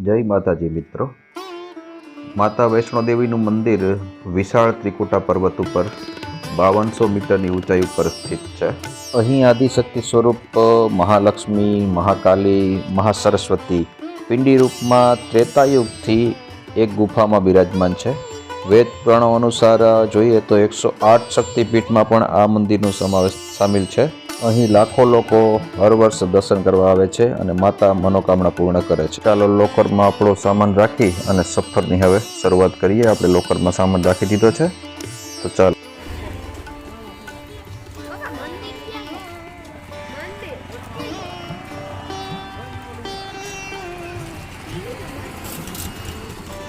જય માતાજી મિત્રો। માતા વૈષ્ણોદેવીનું મંદિર વિશાળ ત્રિકુટા પર્વત ઉપર 5200 મીટરની ઊંચાઈ ઉપર સ્થિત છે। અહીં આદિશક્તિ સ્વરૂપ મહાલક્ષ્મી, મહાકાલી, મહાસરસ્વતી પિંડી રૂપમાં ત્રેતાયુગથી એક ગુફામાં બિરાજમાન છે। વેદ પુરાણો અનુસાર જોઈએ તો 108 શક્તિપીઠમાં પણ આ મંદિરનો સમાવેશ સામેલ છે। અહીં લાખો લોકો હર વર્ષ દર્શન કરવા આવે છે અને માતા મનોકામના પૂર્ણ કરે છે। ચાલો લોકરમાં આપણો સામાન રાખી અને સફરની હવે શરૂઆત કરીએ। આપણે લોકરમાં સામાન રાખી દીધો છે, તો ચાલો।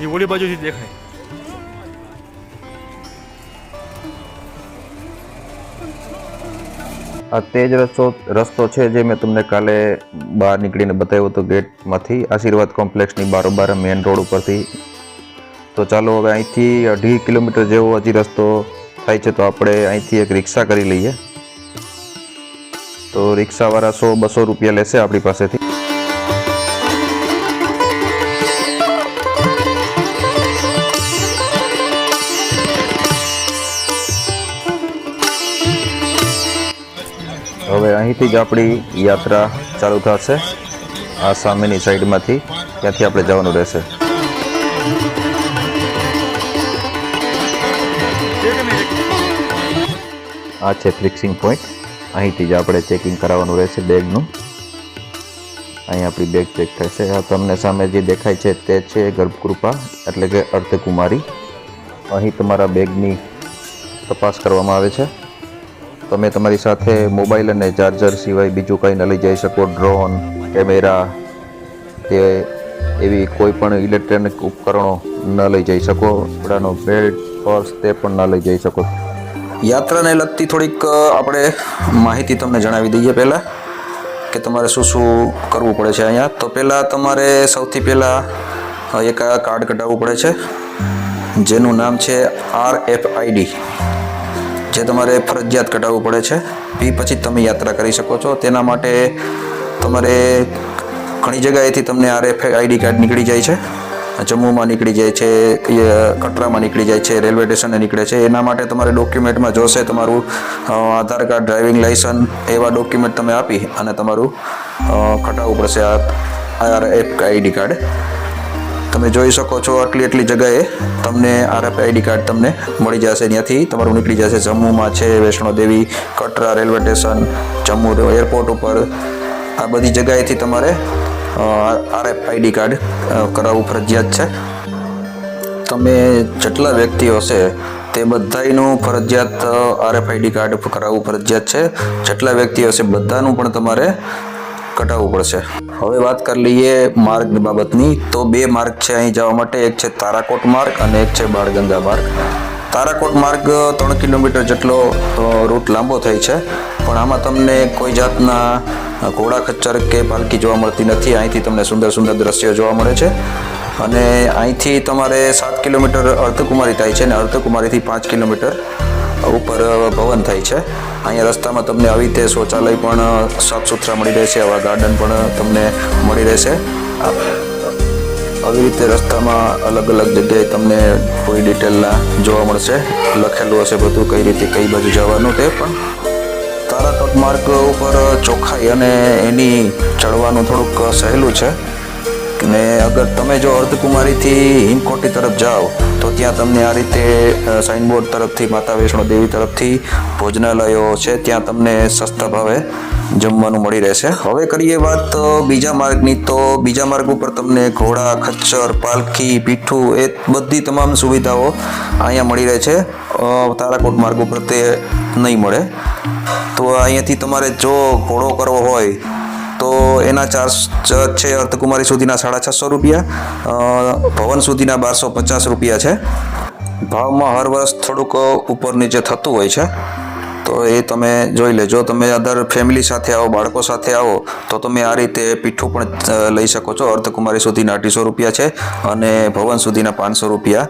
ये ओली बाजू से देखाय આ તે જ રસ્તો છે જે મેં તમને કાલે બહાર નીકળીને બતાવ્યો હતો ગેટમાંથી, આશીર્વાદ કોમ્પ્લેક્સની બારોબાર મેઇન રોડ ઉપરથી। તો ચાલો હવે અહીંથી 2.5 કિલોમીટર જેવો હજી રસ્તો થાય છે, તો આપણે અહીંથી એક રિક્ષા કરી લઈએ। તો રિક્ષાવાળા 100-200 રૂપિયા લેશે આપણી પાસેથી। હવે અહીંથી જ આપણી યાત્રા ચાલુ થશે। આ સામેની સાઈડમાંથી ત્યાંથી આપણે જવાનું રહેશે। આ છે ફિક્સિંગ પોઈન્ટ, અહીંથી જ આપણે ચેકિંગ કરાવવાનું રહેશે બેગનું। અહીં આપણી બેગ ચેક થશે। આ તમને સામે જે દેખાય છે તે છે ગર્ભકૃપા એટલે કે અર્ધકુમારી। અહીં તમારા બેગની તપાસ કરવામાં આવે છે। તમે તમારી સાથે મોબાઈલ અને ચાર્જર સિવાય બીજું કંઈ ન લઈ જઈ શકો। ડ્રોન, કેમેરા કે એવી કોઈ પણ ઇલેક્ટ્રોનિક ઉપકરણો ન લઈ જઈ શકો। કપડાનો બેલ્ટ, પર્સ તે પણ ન લઈ જઈ શકો। યાત્રાને લગતી થોડીક આપણે માહિતી તમને જણાવી દઈએ પહેલાં કે તમારે શું શું કરવું પડે છે અહીંયા। તો પહેલાં તમારે સૌથી પહેલાં એક કાર્ડ કઢાવવું પડે છે જેનું નામ છે RFID, જે તમારે ફરજિયાત કઢાવવું પડે છે। એ પછી તમે યાત્રા કરી શકો છો। તેના માટે તમારે ઘણી જગ્યાએથી તમને RFID કાર્ડ નીકળી જાય છે। જમ્મુમાં નીકળી જાય છે, કટરામાં નીકળી જાય છે, રેલવે સ્ટેશને નીકળે છે। એના માટે તમારે ડોક્યુમેન્ટમાં જોશે તમારું આધાર કાર્ડ, ડ્રાઇવિંગ લાઇસન્સ, એવા ડોક્યુમેન્ટ તમે આપી અને તમારું કઢાવવું પડશે આ RFID કાર્ડ। તમે જોઈ શકો છો આટલી જગ્યાએ તમને RFID કાર્ડ તમને મળી જશે। ત્યાંથી તમારું નીકળી જશે। જમ્મુમાં છે Vaishnodevi, Katra railway station, Jammu airport ઉપર, આ બધી જગ્યાએથી તમારે RFID કાર્ડ કરાવવું ફરજિયાત છે। તમે જેટલા વ્યક્તિઓ છે તે બધાનું ફરજિયાત RFID કાર્ડ કરાવવું ફરજિયાત છે। જેટલા વ્યક્તિઓ છે બધાનું પણ તમારે કઢાવવું પડશે। હવે વાત કરી લઈએ માર્ગ બાબતની। તો 2 માર્ગ છે અહીં જવા માટે, એક છે તારાકોટ માર્ગ અને એક છે બાળગંગા માર્ગ। તારાકોટ માર્ગ 3 કિલોમીટર જેટલો રૂટ લાંબો થાય છે, પણ આમાં તમને કોઈ જાતના ઘોડા ખચ્ચર કે પાલકી જોવા મળતી નથી। અહીંથી તમને સુંદર સુંદર દ્રશ્યો જોવા મળે છે। અને અહીંથી તમારે 7 કિલોમીટર અર્ધકુમારી થાય છે અને અર્ધકુમારીથી 5 કિલોમીટર ઉપર ભવન થાય છે। અહીંયા રસ્તામાં તમને આવી રીતે શૌચાલય પણ સાફ સુથરા મળી રહેશે, આવા ગાર્ડન પણ તમને મળી રહેશે। આવી રીતે રસ્તામાં અલગ અલગ જગ્યાએ તમને કોઈ ડિટેલના જોવા મળશે, લખેલું હશે બધું કઈ રીતે કઈ બાજુ જવાનું તે પણ। તારાકોટ માર્ગ ઉપર ચોખ્ખાઈ અને એની ચડવાનું થોડુંક સહેલું છે। ને અગર તમે જો અર્ધકુમારીથી હિમકોટી તરફ જાઓ તો ત્યાં તમને આ રીતે સાઇનબોર્ડ તરફથી માતા વૈષ્ણોદેવી તરફથી ભોજનાલયો છે, ત્યાં તમને સસ્તા ભાવે જમવાનું મળી રહેશે। હવે કરીએ વાત બીજા માર્ગની। તો બીજા માર્ગ ઉપર તમને ઘોડા, ખચ્ચર, પાલખી, પીઠું એ બધી તમામ સુવિધાઓ અહીંયા મળી રહે છે। તારાકોટ માર્ગ ઉપર તે નહીં મળે। તો અહીંયાથી તમારે જો ઘોડો કરવો હોય તો એના ચાર્જ છે અર્ધકુમારી સુધીના 650 રૂપિયા, ભવન સુધીના 1250 રૂપિયા છે। ભાવમાં હર વર્ષ થોડુંક ઉપર નીચે થતું હોય છે। તો તો એ તમે જોઈ લેજો. તમે અધર ફેમિલી સાથે આવો, બાળકો સાથે આવો તો તમે આ રીતે પીઠું પણ લઈ શકો છો. અર્ધકુમારી સુધીના 250 રૂપિયા છે અને ભવન સુધીના 500 રૂપિયા,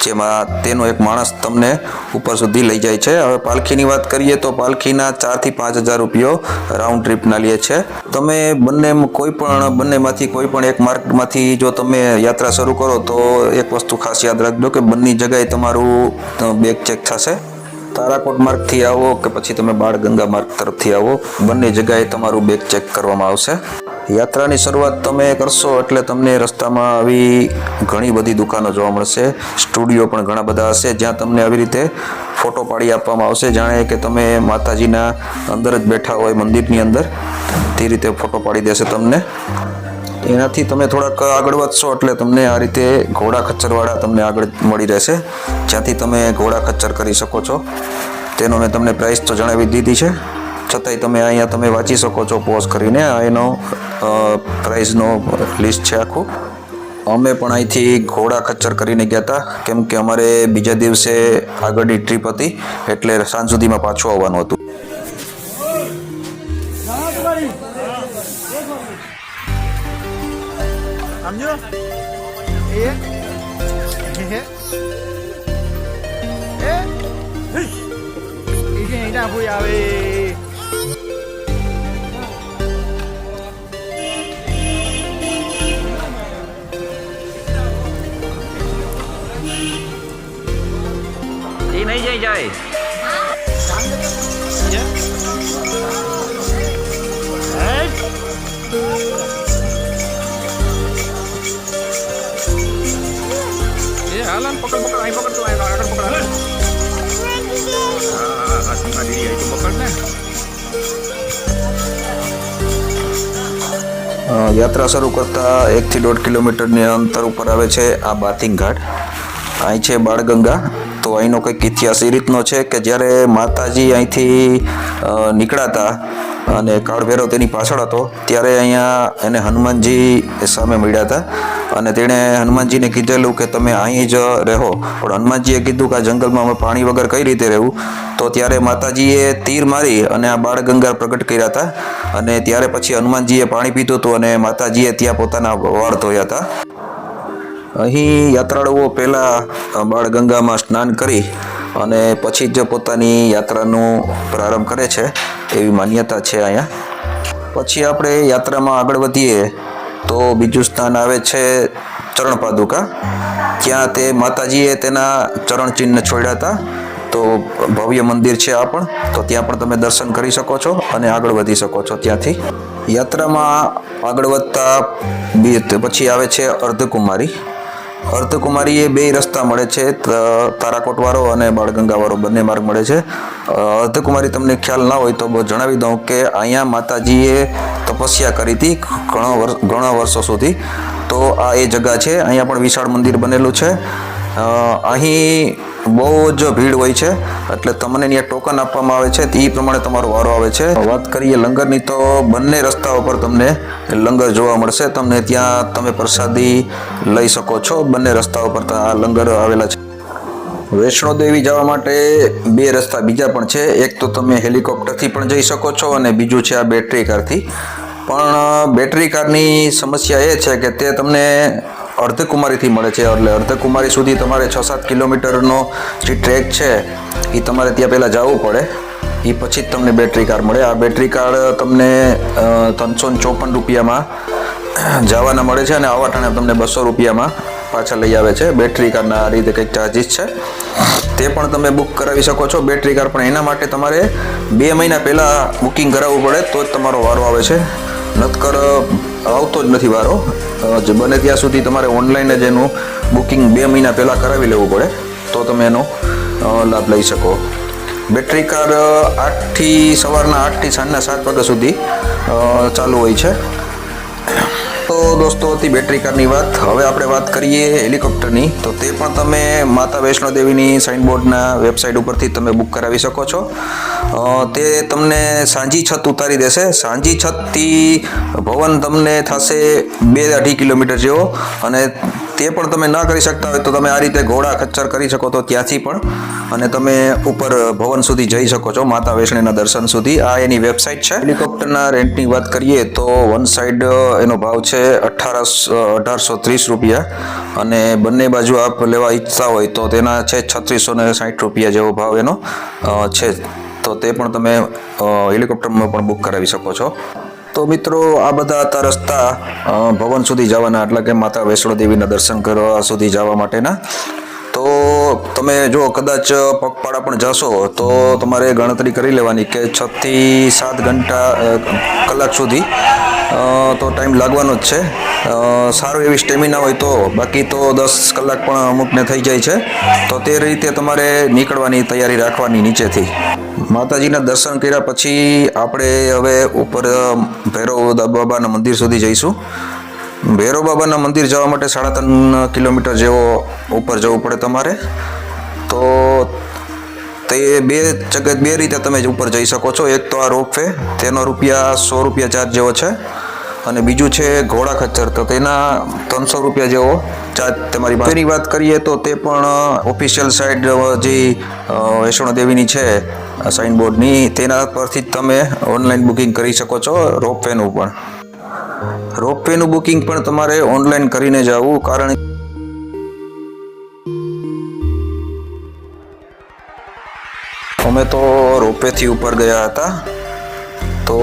જેમાં તેનો એક માણસ તમને ઉપર સુધી લઈ જાય છે. હવે પાલખીની વાત કરીએ તો પાલખીના 4,000 થી 5,000 રૂપિયો રાઉન્ડ ટ્રીપના લે છે. તમે બંનેમાંથી કોઈ પણ એક માર્ગમાંથી જો તમે યાત્રા શરૂ કરો તો એક વસ્તુ ખાસ યાદ રાખજો કે બંને જગ્યાએ તમારું બેગ ચેક થશે. તારાકોટ માર્ગથી આવો કે પછી તમે બાળગંગા માર્ગ તરફથી આવો, બંને જગ્યાએ તમારું બેગ ચેક કરવામાં આવશે. યાત્રાની શરૂઆત તમે કરશો એટલે તમને રસ્તામાં આવી ઘણી બધી દુકાનો જોવા મળશે. સ્ટુડિયો પણ ઘણા બધા હશે જ્યાં તમને આવી રીતે ફોટો પાડી આપવામાં આવશે, જાણે કે તમે માતાજીના અંદર જ બેઠા હોય મંદિરની અંદર, તે રીતે ફોટો પાડી દેશે તમને. એનાથી તમે થોડાક આગળ વધશો એટલે તમને આ રીતે ઘોડા ખચ્ચરવાળા તમને આગળ મળી રહેશે, જ્યાંથી તમે ઘોડા ખચ્ચર કરી શકો છો. તેનો મેં તમને પ્રાઇસ તો જણાવી દીધી છે, છતાંય તમે અહીંયા તમે વાંચી શકો છો પોઝ કરીને. આ એનો પ્રાઇઝનો લિસ્ટ છે આખું. અમે પણ અહીંથી ઘોડા ખચ્ચર કરીને ગયા હતા, કેમ કે અમારે બીજા દિવસે આગળની ટ્રીપ હતી એટલે સાંજ સુધીમાં પાછું આવવાનું હતું. સમજો એ કોઈ આવે એ નહીં જાય હાલન પકડ અહીં પકડ તું આગળ પકડ હા સીમા દીદી અહીં તું પકડ ને. યાત્રા શરૂ કરતા 1 થી 1.5 કિલોમીટરની અંતર ઉપર આવે છે આ બાથિંગ ઘાટ. અહીં છે બાળગંગા. તો અહીંનો કંઈક ઇતિહાસ એ રીતનો છે કે જ્યારે માતાજી અહીંથી નીકળાતા અને કાળભૈરવ તેની પાછળ હતો ત્યારે અહીંયા એને હનુમાનજી સામે મળ્યા હતા અને તેણે હનુમાનજીને કીધેલું કે તમે અહીં જ રહો. પણ હનુમાનજીએ કીધું કે આ જંગલમાં અમે પાણી વગર કઈ રીતે રહેવું. તો ત્યારે માતાજીએ તીર મારી અને આ બાળગંગા પ્રગટ કર્યા હતા અને ત્યારે પછી હનુમાનજીએ પાણી પીધું હતું અને માતાજીએ ત્યાં પોતાના વાળ ધોયા હતા. અહીં યાત્રાળુઓ પહેલાં બાળગંગામાં સ્નાન કરી અને પછી જ પોતાની યાત્રાનો પ્રારંભ કરે છે એવી માન્યતા છે અહીંયા. પછી આપણે યાત્રામાં આગળ વધીએ તો બીજું સ્થાન આવે છે ચરણ પાદુકા. ત્યાં તે માતાજીએ તેના ચરણ ચિહ્ન છોડ્યા હતા. તો ભવ્ય મંદિર છે આ પણ, તો ત્યાં પણ તમે દર્શન કરી શકો છો અને આગળ વધી શકો છો ત્યાંથી. યાત્રામાં આગળ વધતા પછી આવે છે અર્ધકુમારી. અર્ધકુમારી એ બે રસ્તા મળે છે, તારાકોટ વાળો અને બાળગંગા વાળો બંને માર્ગ મળે છે. અર્ધકુમારી તમને ખ્યાલ ના હોય તો જણાવી દઉં કે અહીંયા માતાજીએ તપસ્યા કરી હતી ઘણા વર્ષો સુધી. તો આ એ જગ્યા છે. અહીંયા પણ વિશાળ મંદિર બનેલું છે. અહીં બહુ જ ભીડ હોય છે એટલે તમને ત્યાં ટોકન આપવામાં આવે છે, એ પ્રમાણે તમારો વારો આવે છે. વાત કરીએ લંગરની તો બંને રસ્તાઓ પર તમને લંગર જોવા મળશે. તમને ત્યાં તમે પ્રસાદી લઈ શકો છો. બંને રસ્તાઓ પર આ લંગર આવેલા છે. વૈષ્ણોદેવી જવા માટે બે રસ્તા બીજા પણ છે. એક તો તમે હેલિકોપ્ટરથી પણ જઈ શકો છો અને બીજું છે આ બેટરી કારથી. પણ બેટરી કારની સમસ્યા એ છે કે તે તમને અર્ધકુમારીથી મળે છે, એટલે અર્ધકુમારી સુધી તમારે 6-7 કિલોમીટરનો જે ટ્રેક છે એ તમારે ત્યાં પહેલાં જવું પડે, એ પછી જ તમને બેટરી કાર મળે. આ બેટરી કાર તમને 354 રૂપિયામાં જવાના મળે છે અને આવા ટાણે તમને 200 રૂપિયામાં પાછા લઈ આવે છે. બેટરી કારના આ રીતે કંઈક ચાર્જિસ છે, તે પણ તમે બુક કરાવી શકો છો બેટરી કાર. પણ એના માટે તમારે 2 મહિના પહેલાં બુકિંગ કરાવવું પડે તો જ તમારો વારો આવે છે, નતર આવતો જ નથી વારો. જે બને ત્યાં સુધી તમારે ઓનલાઈન જ એનું બુકિંગ 2 મહિના પહેલાં કરાવી લેવું પડે તો તમે એનો લાભ લઈ શકો. બેટરી કાર સવારના 8 થી સાંજના 7 વાગ્યા સુધી ચાલુ હોય છે. તો દોસ્તો હતી બેટરી કારની વાત. હવે આપણે વાત કરીએ હેલિકોપ્ટરની. તો તે પણ તમે માતા વૈષ્ણોદેવીની સાઇનબોર્ડના વેબસાઇટ ઉપરથી તમે બુક કરાવી શકો છો તે તમને સાંજી છત ઉતારી દેશે. સાંજી છતથી ભવન તમને થશે 2-2.5 કિલોમીટર જેવો, અને તે પણ તમે ના કરી શકતા હોય તો તમે આ રીતે ઘોડા ખચ્ચર કરી શકો તો ત્યાંથી પણ, અને તમે ઉપર ભવન સુધી જઈ શકો છો, માતા વૈષ્ણોના દર્શન સુધી. આ એની વેબસાઇટ છે. હેલિકોપ્ટરના રેન્ટની વાત કરીએ તો વન સાઈડ એનો ભાવ છે 1830 રૂપિયા, અને બંને બાજુ આપ લેવા ઈચ્છતા હોય તો તેના છે 3660 રૂપિયા જેવો ભાવ એનો છે. તો તે પણ તમે હેલિકોપ્ટરમાં પણ બુક કરાવી શકો છો. તો મિત્રો, આ બધા હતા રસ્તા ભવન સુધી જવાના, એટલે કે માતા વૈષ્ણો દેવીના દર્શન કરવા સુધી જવા માટેના. તો તમે જો કદાચ પગપાળા પણ જશો તો તમારે ગણતરી કરી લેવાની કે 6 થી 7 કલાક સુધી તો ટાઈમ લાગવાનો જ છે. સારું એવી સ્ટેમિના હોય તો, બાકી તો 10 કલાક પણ અમુકને થઈ જાય છે. તો તે રીતે તમારે નીકળવાની તૈયારી રાખવાની નીચેથી. માતાજીના દર્શન કર્યા પછી આપણે હવે ઉપર ભૈરવ બાબાના મંદિર સુધી જઈશું. ભૈરવ બાબાના મંદિર જવા માટે 3.5 કિલોમીટર જેવો ઉપર જવું પડે તમારે. તો તે બે રીતે તમે ઉપર જઈ શકો છો. એક તો આ રોપવે, તેનો ₹100 ચાર્જ જેવો છે, અને બીજું છે ઘોડા ખચ્ચર, તો તેના 300 રૂપિયા જેવો ચાર્જ તમારી પાસે. તેની વાત કરીએ તો તે પણ ઓફિશિયલ સાઇટ જે વૈષ્ણો દેવીની છે સાઇનબોર્ડની, તેના પરથી જ તમે ઓનલાઈન બુકિંગ કરી શકો છો. રોપવેનું બુકિંગ પણ તમારે ઓનલાઈન કરીને જ આવવું, કારણ અમે તો રોપવેથી ઉપર ગયા હતા. તો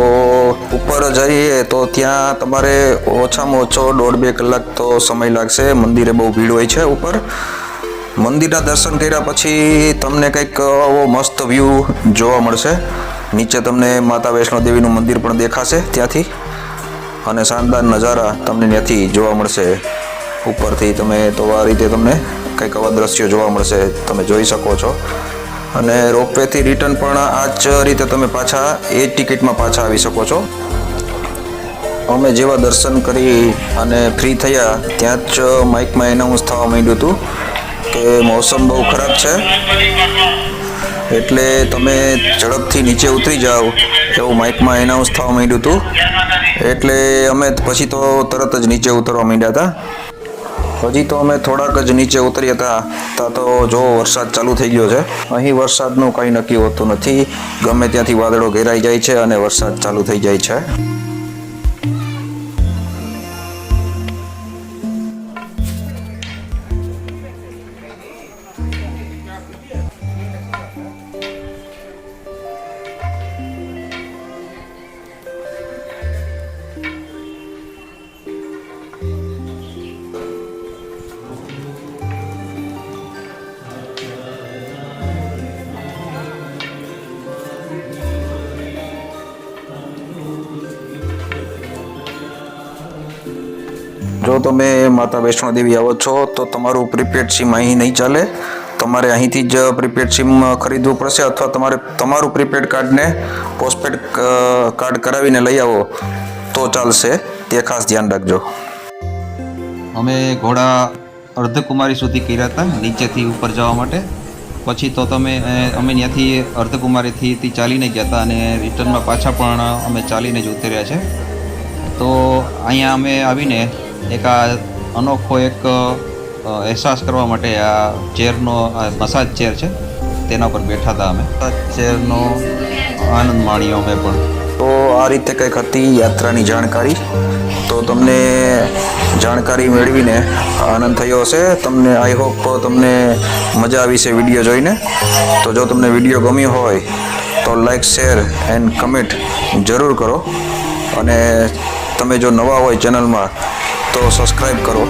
ઉપર જઈએ તો ત્યાં તમારે ઓછામાં ઓછો 1.5-2 કલાક તો સમય લાગશે. મંદિરે બહુ ભીડ હોય છે ઉપર. મંદિરના દર્શન કર્યા પછી તમને કંઈક આવો મસ્ત વ્યૂ જોવા મળશે. નીચે તમને માતા વૈષ્ણો દેવીનું મંદિર પણ દેખાશે ત્યાંથી, અને શાનદાર નજારા તમને ત્યાંથી જોવા મળશે ઉપરથી. તમે તો આ રીતે તમને કંઈક આવા દ્રશ્યો જોવા મળશે, તમે જોઈ શકો છો. અને રોપવેથી રિટર્ન પણ આ જ રીતે તમે પાછા એ જ ટિકિટમાં પાછા આવી શકો છો. અમે જેવા દર્શન કરી અને ફ્રી થયા ત્યાં જ માઇકમાં એનાઉન્સ થવા માંડ્યું હતું કે મોસમ બહુ ખરાબ છે, એટલે તમે ઝડપથી નીચે ઉતરી જાઓ એવું માઇકમાં એનાઉન્સ થવા માંડ્યું હતું. એટલે અમે પછી તો તરત જ નીચે ઉતરવા માંડ્યા હતા. હજી તો અમે થોડાક જ નીચે ઉતર્યા હતા ત્યાં તો જો વરસાદ ચાલુ થઈ ગયો છે. અહીં વરસાદનું કંઈ નક્કી હોતું નથી, ગમે ત્યાંથી વાદળો ઘેરાઈ જાય છે અને વરસાદ ચાલુ થઈ જાય છે. જો તમે માતા વૈષ્ણો દેવી આવો છો તો તમારું પ્રીપેડ સિમ અહીં નહીં ચાલે. તમારે અહીંથી જ પ્રીપેડ સિમ ખરીદવું પડશે, અથવા તમારું પ્રીપેડ કાર્ડને પોસ્ટપેડ કાર્ડ કરાવીને લઈ આવો તો ચાલશે. તે ખાસ ધ્યાન રાખજો. અમે ઘોડા અર્ધકુમારી સુધી કર્યા હતા નીચેથી ઉપર જવા માટે. પછી તો અમે ત્યાંથી અર્ધકુમારીથી ચાલીને ગયા હતા, અને રિટર્નમાં પાછા પણ અમે ચાલીને જ ઉતર્યા છે. તો અહીંયા અમે આવીને એક આ અનોખો અહેસાસ કરવા માટે આ ચેરનો મસાજ ચેર છે તેના પર બેઠા હતા. અમે ચેરનો આનંદ માણ્યો અમે પણ. તો આ રીતે કંઈક હતી યાત્રાની જાણકારી. તો તમને જાણકારી મેળવીને આનંદ થયો હશે. તમને આઈ હોપ તમને મજા આવી છે વિડીયો જોઈને. તો જો તમને વિડીયો ગમ્યો હોય તો લાઈક, શેર એન્ડ કમેન્ટ જરૂર કરો, અને તમે જો નવા હોય ચેનલમાં તો સબસ્ક્રાઈબ કરો.